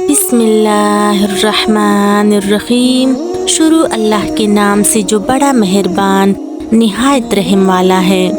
बिस्मिल्लाहिर्रहमानिर्रहीम। शुरू अल्लाह के नाम से जो बड़ा मेहरबान निहायत रहम वाला है।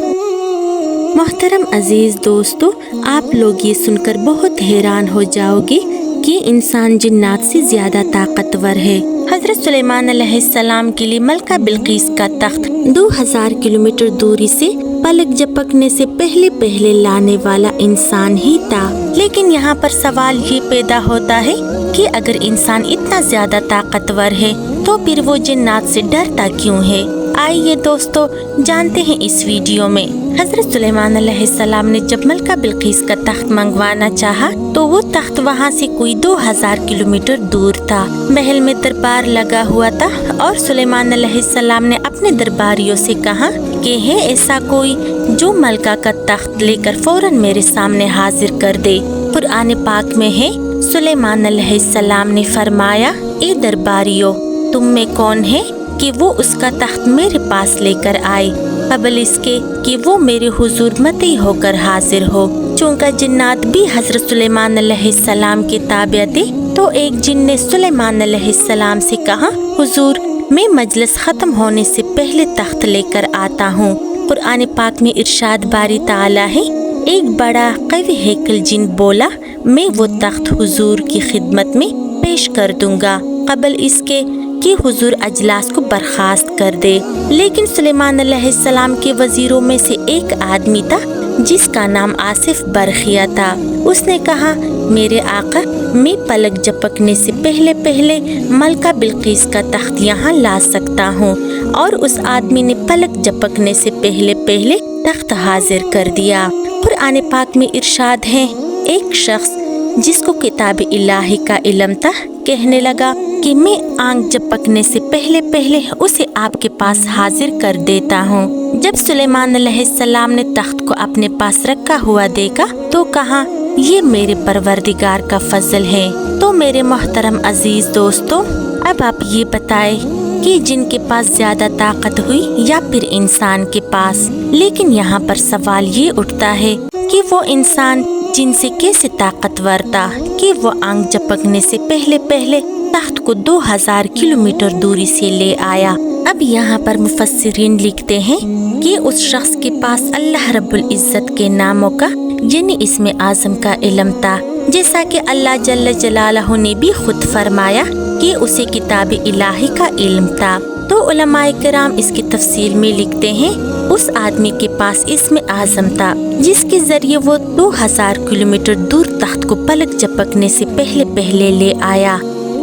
मोहतरम अजीज दोस्तों, आप लोग ये सुनकर बहुत हैरान हो जाओगे कि इंसान जिन्नात से ज्यादा ताकतवर है। हजरत सुलेमान अलैहिस्सलाम के लिए मलका बिल्किस का तख्त 2000 किलोमीटर दूरी से पलक झपकने से पहले लाने वाला इंसान ही था। लेकिन यहाँ पर सवाल ये पैदा होता है कि अगर इंसान इतना ज्यादा ताकतवर है तो फिर वो जिन्नात से डरता क्यों है। आइए दोस्तों जानते हैं इस वीडियो में। हजरत सुलेमान अलैहिस्सलाम ने जब मलका बिल्किस का तख्त मंगवाना चाहा तो वो तख्त वहाँ से कोई 2000 किलोमीटर दूर था। महल में दरबार लगा हुआ था और सुलेमान अलैहिस्सलाम ने अपने दरबारियों से कहा कि है ऐसा कोई जो मलका का तख्त लेकर फौरन मेरे सामने हाजिर कर दे। कुरान पाक में है, सुलेमान अलैहिस्सलाम ने फरमाया, ए दरबारियों, तुम में कौन है कि वो उसका तख्त मेरे पास लेकर आए कबल इसके कि वो मेरे हुजूर मती होकर हाजिर हो। चूँकि जिन्नात भी हजरत सुलेमान अलैहिस्सलाम के ताबे थे तो एक जिन ने सुलेमान अलैहिस्सलाम से कहा, हुजूर मैं मजलिस खत्म होने से पहले तख्त लेकर आता हूँ। कुरान पाक में इरशाद बारी ताला है, एक बड़ा कवी हैकल जिन बोला, मैं वो तख्त हुजूर की खिदमत में पेश कर दूंगा कबल इसके कि हुजूर अजलास को बर्खास्त कर दे। लेकिन सुलेमान अलैहिस्सलाम के वजीरों में से एक आदमी था जिसका नाम आसिफ बरखिया था। उसने कहा, मेरे आका, मैं पलक झपकने से पहले मलका बिल्किस का तख्त यहाँ ला सकता हूँ। और उस आदमी ने पलक झपकने से पहले तख्त हाजिर कर दिया। कुरान पाक में इरशाद है, एक शख्स जिसको किताब इलाही का इल्म था कहने लगा कि मैं आंख झपकने से पहले उसे आपके पास हाजिर कर देता हूँ। जब सुलेमान अलैहिस्सलाम ने तख्त को अपने पास रखा हुआ देखा तो कहा, ये मेरे परवरदिगार का फजल है। तो मेरे मोहतरम अजीज दोस्तों, अब आप ये बताएं कि जिनके पास ज्यादा ताकत हुई या फिर इंसान के पास। लेकिन यहाँ पर सवाल ये उठता है कि वो इंसान जिनसे कैसे ताकतवर था कि वो आंख झपकने से पहले तख्त को 2000 किलोमीटर दूरी से ले आया। अब यहाँ पर मुफस्सिरीन लिखते हैं कि उस शख्स के पास अल्लाह रब्बुल इज्जत के नामों का यानी इसमें आज़म का इल्म था, जैसा कि अल्लाह जल्ल जलालहू ने भी खुद फरमाया कि उसे किताब इलाही का इल्म था। तो उलमाए किराम इसकी तफसील में लिखते हैं, उस आदमी के पास इसमें आज़म था जिसके जरिए वो 2000 किलोमीटर दूर तख्त को पलक झपकने से पहले ले आया।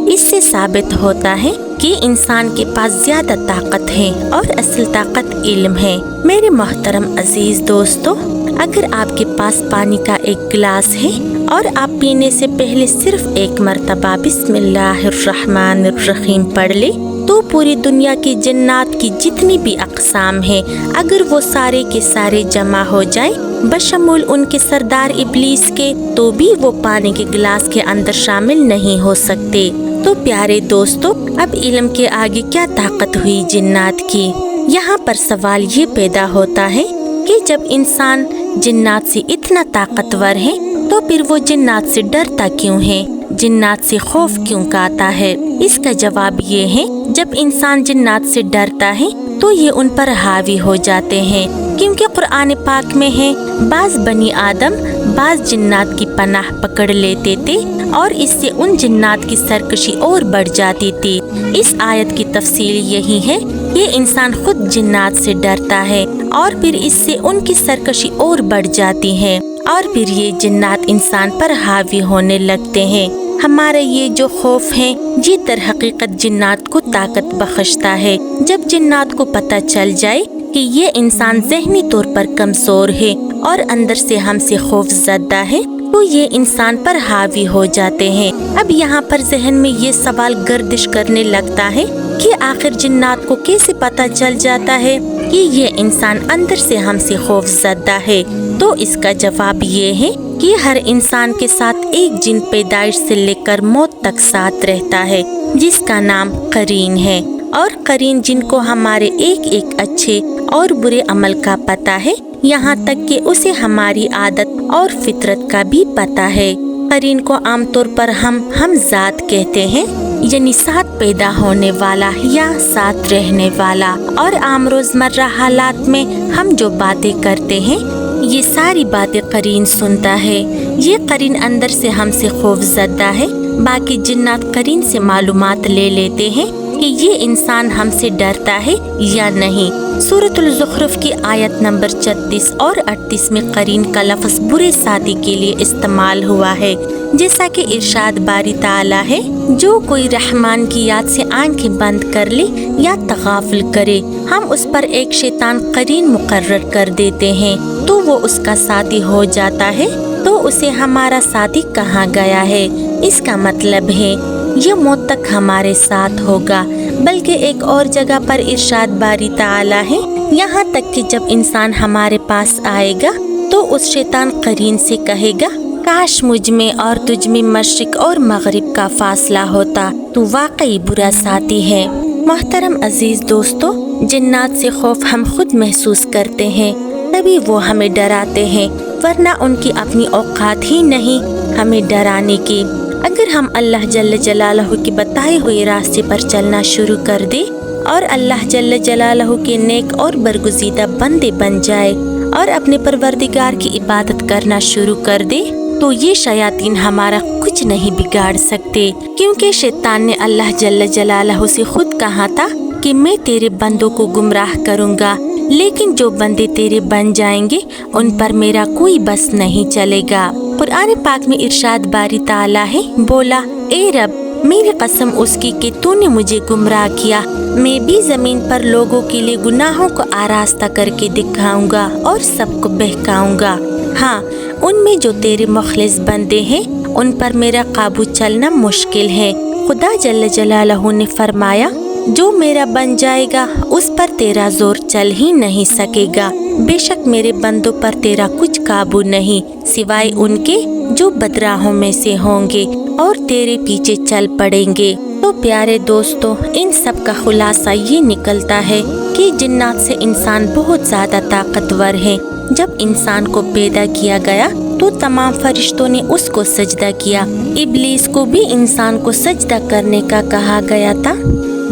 इससे साबित होता है कि इंसान के पास ज्यादा ताकत है और असल ताकत इल्म है। मेरे मोहतरम अजीज दोस्तों, अगर आपके पास पानी का एक गिलास है और आप पीने से पहले सिर्फ एक मर्तबा बिस्मिल्लाहिर्रहमानिर्रहीम पढ़ ले तो पूरी दुनिया की जन्नात की जितनी भी अक़साम है, अगर वो सारे के सारे जमा हो जाए बशमूल उनके सरदार इब्लीस के, तो भी वो पानी के गिलास के अंदर शामिल नहीं हो सकते। तो प्यारे दोस्तों, अब इल्म के आगे क्या ताकत हुई जिन्नात की। यहाँ पर सवाल ये पैदा होता है कि जब इंसान जिन्नात से इतना ताकतवर है तो फिर वो जिन्नात से डरता क्यों है, जिन्नात से खौफ क्यों खाता है। इसका जवाब ये है, जब इंसान जिन्नात से डरता है तो ये उन पर हावी हो जाते हैं, क्योंकि कुरान पाक में है, बाज बनी आदम बाज जिन्नात की पनाह पकड़ लेते थे और इससे उन जिन्नात की सरकशी और बढ़ जाती थी। इस आयत की तफसील यही है, ये इंसान खुद जिन्नात से डरता है और फिर इससे उनकी सरकशी और बढ़ जाती है और फिर ये जिन्नात इंसान पर हावी होने लगते हैं। हमारा ये जो खौफ है ये दर हकीकत जिन्नात को ताकत बख्शता है। जब जिन्नात को पता चल जाए कि ये इंसान ज़हनी तौर पर कमजोर है और अंदर से हमसे खौफ ज़दा है तो ये इंसान पर हावी हो जाते हैं। अब यहाँ पर जहन में ये सवाल गर्दिश करने लगता है कि आखिर जिन्नात को कैसे पता चल जाता है कि ये इंसान अंदर से हमसे खौफ ज़दा है। तो इसका जवाब ये है कि हर इंसान के साथ एक जिन पैदाइश से लेकर मौत तक साथ रहता है जिसका नाम करीन है। और करीन जिनको हमारे एक अच्छे और बुरे अमल का पता है, यहाँ तक कि उसे हमारी आदत और फितरत का भी पता है। قرین کو عام طور پر ہم ذات کہتے ہیں، یعنی ساتھ پیدا ہونے والا یا ساتھ رہنے والا، اور عام روزمرہ حالات میں ہم جو باتیں کرتے ہیں یہ ساری باتیں قرین سنتا ہے۔ یہ قرین اندر سے ہم سے خوف زدہ ہے۔ باقی جنات قرین سے معلومات لے لیتے ہیں کہ یہ انسان ہم سے ڈرتا ہے یا نہیں۔ سورۃ الزخرف کی آیت نمبر 36 اور 38 میں قرین کا لفظ برے ساتھی کے لیے استعمال ہوا ہے، جیسا کہ ارشاد باری تعالیٰ ہے، جو کوئی رحمان کی یاد سے آنکھیں بند کر لے یا تغافل کرے، ہم اس پر ایک شیطان قرین مقرر کر دیتے ہیں تو وہ اس کا ساتھی ہو جاتا ہے، تو اسے ہمارا ساتھی کہاں گیا ہے؟ اس کا مطلب ہے یہ موت تک ہمارے ساتھ ہوگا۔ بلکہ ایک اور جگہ پر ارشاد باری تعالیٰ ہے، یہاں تک کہ جب انسان ہمارے پاس آئے گا تو اس شیطان قرین سے کہے گا، کاش مجھ میں اور تجھ میں مشرق اور مغرب کا فاصلہ ہوتا، تو واقعی برا ساتھی ہے۔ محترم عزیز دوستو، جنات سے خوف ہم خود محسوس کرتے ہیں، تبھی وہ ہمیں ڈراتے ہیں، ورنہ ان کی اپنی اوقات ہی نہیں ہمیں ڈرانے کی۔ اگر ہم اللہ جل جلالہ کے بتائے ہوئے راستے پر چلنا شروع کر دیں اور اللہ جل جلالہ کے نیک اور برگزیدہ بندے بن جائے اور اپنے پروردگار کی عبادت کرنا شروع کر دے تو یہ شیاطین ہمارا کچھ نہیں بگاڑ سکتے، کیونکہ شیطان نے اللہ جل جلالہ سے خود کہا تھا کہ میں تیرے بندوں کو گمراہ کروں گا، لیکن جو بندے تیرے بن جائیں گے ان پر میرا کوئی بس نہیں چلے گا۔ قرآن پاک میں ارشاد باری تعالیٰ ہے، بولا، اے رب، میری قسم اس کی کہ تو نے مجھے گمراہ کیا، میں بھی زمین پر لوگوں کے لیے گناہوں کو آراستہ کر کے دکھاؤں گا اور سب کو بہکاؤں گا۔ ہاں، ان میں جو تیرے مخلص بندے ہیں ان پر میرا قابو چلنا مشکل ہے۔ خدا جل جلالہ نے فرمایا، جو میرا بن جائے گا اس پر تیرا زور چل ہی نہیں سکے گا، بے شک میرے بندوں پر تیرا کچھ قابو نہیں سوائے ان کے جو بدراہوں میں سے ہوں گے اور تیرے پیچھے چل پڑیں گے۔ تو پیارے دوستو، ان سب کا خلاصہ یہ نکلتا ہے کہ جنات سے انسان بہت زیادہ طاقتور ہے۔ جب انسان کو پیدا کیا گیا تو تمام فرشتوں نے اس کو سجدہ کیا، ابلیس کو بھی انسان کو سجدہ کرنے کا کہا گیا تھا،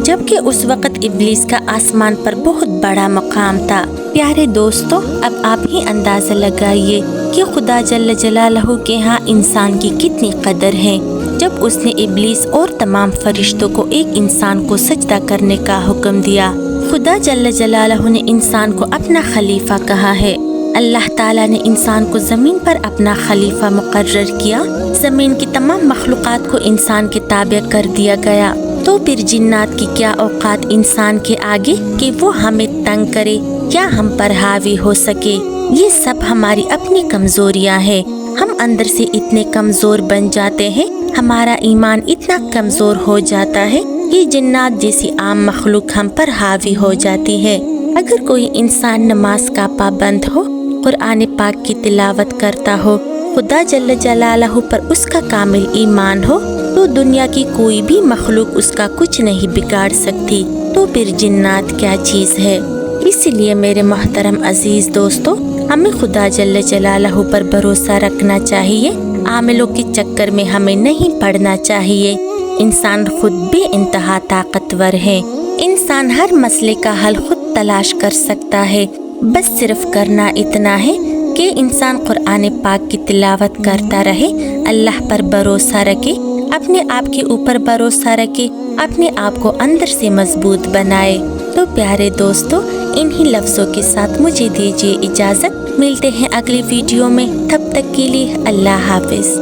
جبکہ اس وقت ابلیس کا آسمان پر بہت بڑا مقام تھا۔ پیارے دوستو، اب آپ ہی اندازہ لگائیے کہ خدا جل جلالہ کے ہاں انسان کی کتنی قدر ہے، جب اس نے ابلیس اور تمام فرشتوں کو ایک انسان کو سجدہ کرنے کا حکم دیا۔ خدا جل جلالہ نے انسان کو اپنا خلیفہ کہا ہے۔ اللہ تعالیٰ نے انسان کو زمین پر اپنا خلیفہ مقرر کیا، زمین کی تمام مخلوقات کو انسان کے تابع کر دیا گیا، تو پھر جنات کی کیا اوقات انسان کے آگے کہ وہ ہمیں تنگ کرے یا ہم پر حاوی ہو سکے۔ یہ سب ہماری اپنی کمزوریاں ہیں۔ ہم اندر سے اتنے کمزور بن جاتے ہیں، ہمارا ایمان اتنا کمزور ہو جاتا ہے کہ جنات جیسی عام مخلوق ہم پر حاوی ہو جاتی ہے۔ اگر کوئی انسان نماز کا پابند ہو، قرآن پاک کی تلاوت کرتا ہو، خدا جل جلالہ پر اس کا کامل ایمان ہو، تو دنیا کی کوئی بھی مخلوق اس کا کچھ نہیں بگاڑ سکتی، تو پھر جنات کیا چیز ہے۔ اس لیے میرے محترم عزیز دوستو، ہمیں خدا جل جلالہ پر بھروسہ رکھنا چاہیے، عاملوں کے چکر میں ہمیں نہیں پڑنا چاہیے۔ انسان خود بے انتہا طاقتور ہے، انسان ہر مسئلے کا حل خود تلاش کر سکتا ہے، بس صرف کرنا اتنا ہے کہ انسان قرآن پاک کی تلاوت کرتا رہے، اللہ پر بھروسہ رکھے، اپنے آپ کے اوپر بھروسہ رکھے، اپنے آپ کو اندر سے مضبوط بنائے۔ تو پیارے دوستو، انہی لفظوں کے ساتھ مجھے دیجیے اجازت، ملتے ہیں اگلی ویڈیو میں، تب تک کے لیے اللہ حافظ۔